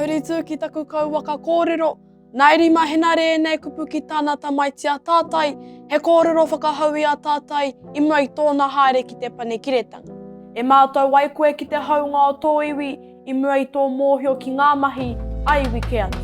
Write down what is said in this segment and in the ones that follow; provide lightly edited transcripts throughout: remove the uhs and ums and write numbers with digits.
whiritū ki taku kauwaka kōrero, nairi mahena re nei kupu ki tāna tamaiti a tātai, he kōrero whakahaui a tātai, I mua I tōna haere ki te pane kiretanga. E mātou waikoe ki te haunga o tō iwi, I mua I tō mōhio ki ngā mahi, a iwi ke atu.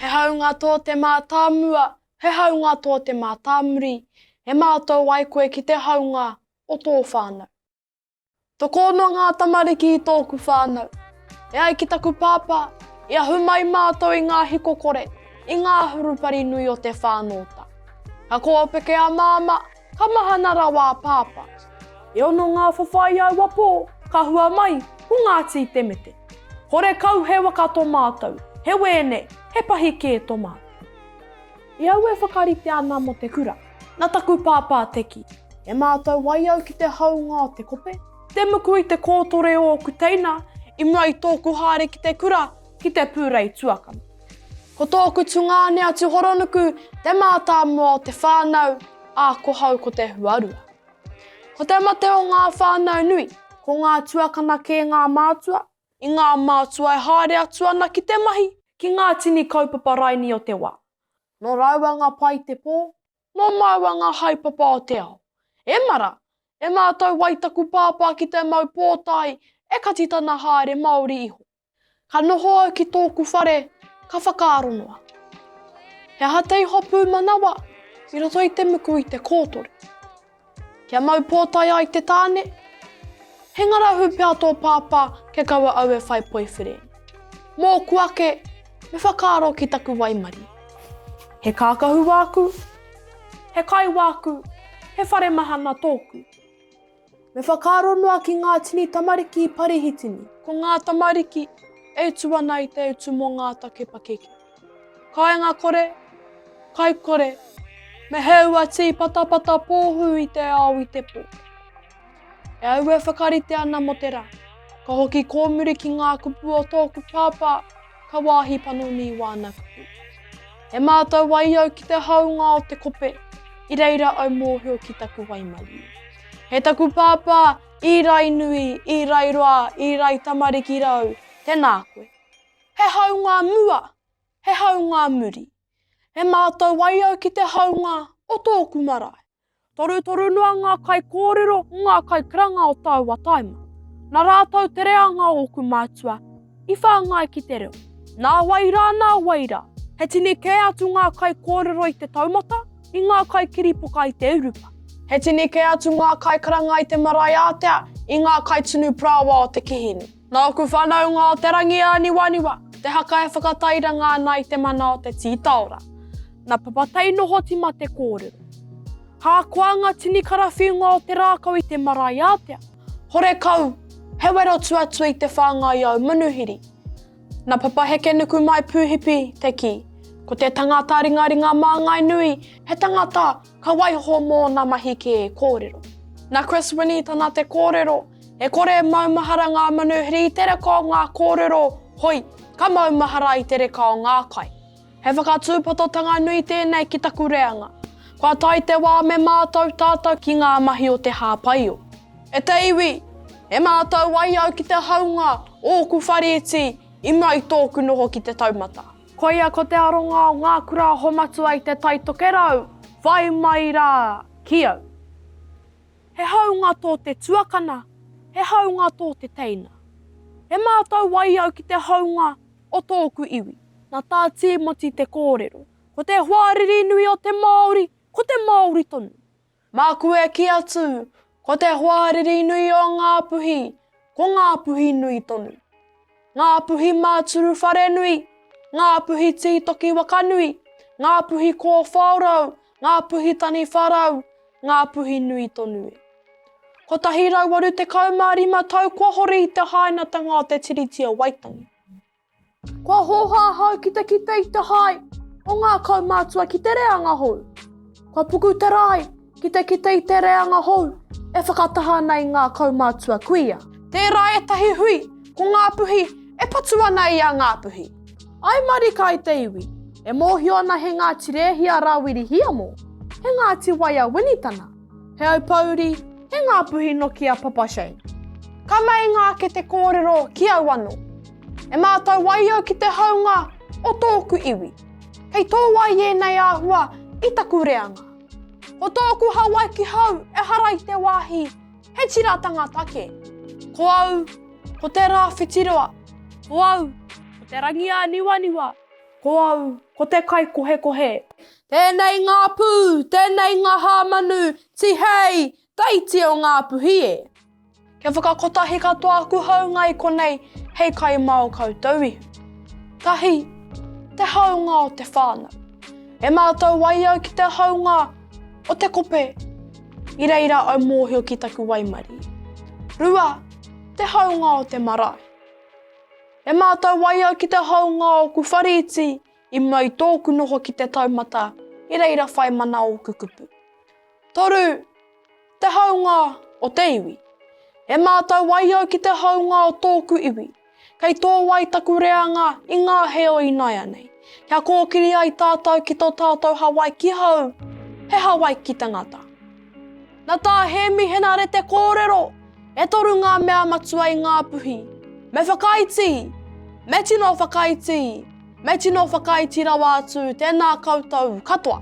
He haunga tō te mātāmua, he haunga tō te mātāmuri, he mātou waikoe ki te haunga o tō whānau. Tō no ngā tamariki I tōku whānau. E ai ki taku pāpā, ia humai mātou I ngā hikokore, I ngā hurupari nui o te whānota. Ka koa peke a māma, ka mahana rawa a pāpā. E ono ngā whawhai au apō, ka hua mai, ko Ngāti te mete. Hore kau he waka tō mātou, he wēne, he pahi kē tō mātou. I au e whakarite ana mo te kura, na taku pāpā teki. E mātou wai au ki te haunga o te kope, te muku I te kōtore o ku teina, I mua I tōku haere ki te kura, ki te pūrei tuakana. Ko tōku tungāne atu horonuku, te mātāmua o te whānau, a ko hau ko te huarua. Ko te mate o ngā whānau nui, ko ngā tuakana ke ngā mātua, I ngā mātua e haere atu ana ki te mahi, ki ngā tini kaupapa raini o te wā. No rauanga pai te pō, no mauanga haupapa o te ao. E mara, e mātou waitaku pāpā ki te mau pōtai, e katitana haere Māori iho. Ka noho au ki tōku whare, ka whakaaronoa. He hatei hopu manawa, I roto I te muku I te kōtore. Kia mau pōtai ai te tāne, he ngarahu pia tō pāpā ke kaua au e whai poiwhire. Mō kuake, me whakaaro ki taku waimari. He kākahu wāku, he kai wāku, he whare mahana tōku. Me whakaaro noa ki ngā tini tamariki I parihitini, ko ngā tamariki e tuana I te utu mō ngā take pakeke. Kāinga kore, kai kore, me heua tī patapata pōhu I te ao I te pō. E au e whakarite ana mo te rā, ka hoki kōmuri ki ngā kupu o tōku pāpā, ka wāhi panoni I wāna kupu. E mātou wai au ki te haunga o te kope, I reira au mōhio ki taku waimari. He taku pāpā, I rai nui, I rai roa, I rai tamariki rau, tēnā koe. He haunga mua, he haunga muri. He mātou wai au ki te haunga o tōku marae. Toru noa ngā kai kōrero, ngā kai kranga o taua taima. Nā rātau te reanga o ku mātua, I whāngai ki te reo. Nā waira, he tini kē atu ngā kai kōrero I te taumata, I ngā kai kiripoka I te urupa. He tini kē atu ngā kai karanga I te marae ātea, I ngā kai tunu prawa o te kihini. Nā oku whanau ngā o te rangi a niwaniwa, te haka e whakataira ngā nai te mana o te tītaora. Nā papatei noho tima te kōrero. Hā koanga tini karawhiunga o te rākau I te marae ātea. Hore kau, he wero tuatua I te whāngai au manuhiri. Nā papa heke nuku mai pūhipi te ki. Ko te tangata ringaringa māngai nui, he tangata ka waiho mō nā mahi ke e kōrero. Nā Chris Winnie tana te kōrero, e kore maumahara ngā manuhiri I te reka o ngā kōrero, hoi, ka maumahara I te reka o ngā kai. He whakatūpatotanga nui tēnei ki taku reanga. Kua tai te wā me mātou tātou ki ngā mahi o te hāpaio. E te iwi, e mātou wai au ki te haunga o ku wharieti I mai tōku noho ki te taumata. Koia ko te aronga o ngā kura homatu ai te taitokerau, whai mai rā ki au. He haunga tō te tuakana, he haunga tō te teina. He mātou wai au ki te haunga o tōku iwi, nā tā tīmoti te kōrero, ko te huariri nui o te Māori, ko te Māori tonu. Māku e ki atu, ko te huariri nui o Ngāpuhi, ko Ngāpuhi nui tonu. Ngāpuhi māturu whare nui, Ngāpuhi tītoki wakanui, Ngāpuhi kō whāurau, Ngāpuhi tani wharau, Ngāpuhi nui tonui. Ko tahi rauaru te kaumārima tau kua hori I te hainatanga o te tiritia waitangi. Kua hoha hau ki te I te hai, o ngā kaumātua ki te reanga hou. Kua puku te rai, ki te I te reanga hou, e whakataha nei ngā kaumātua kuia. Tērā e tahi hui, ko Ngāpuhi, e patua nei a Ngāpuhi. Ai marika I te iwi, E mōhio ana he Ngāti Rehia Rawiri Hiamo, he Ngāti Waia Winitana, he Aupauri, he Ngāpuhi no ki a Papashane. Ka mai ngā ke te kōrero ki au anō. E mātou waio ki te haunga o tōku iwi. Kei tō wai e nei āhua I taku reanga. Ko tōku hawai ki hau e harai te wāhi, he tira tangata ke. Ko au, ko te rā whitiroa. Ko au, ko te rangia niwaniwa. Ko au, ko te kai kohe kohe. Tēnei ngā pū, tēnei ngā hāmanu, ti hei, taiti o Ngāpuhi e. Ke whakakotahi katoa ku haunga I konei, hei kai mau koutou ihu. Tahi, te haunga o te whānau. E mātou waiau ki te haunga o te kope. I reira au mōhio ki taku waimari. Rua, te haunga o te marae. E mātou waiau ki te haunga o ku whariti I mau tōku noho ki te taumata I reira whai mana o kukupu. Toru, te haunga o te iwi. E mātou waiau ki te haunga o tōku iwi. Kei tō wai taku reanga I ngā heo I nai anei. Kia kōkiri ai tātou ki tō tātou Hawaii ki hau, he Hawaii ki te ngata. Nā tā he mihena re te kōrero, e toru ngā mea matua I Ngāpuhi. Me whakaiti, me tino whakaiti rawa atu, tēnā koutou katoa.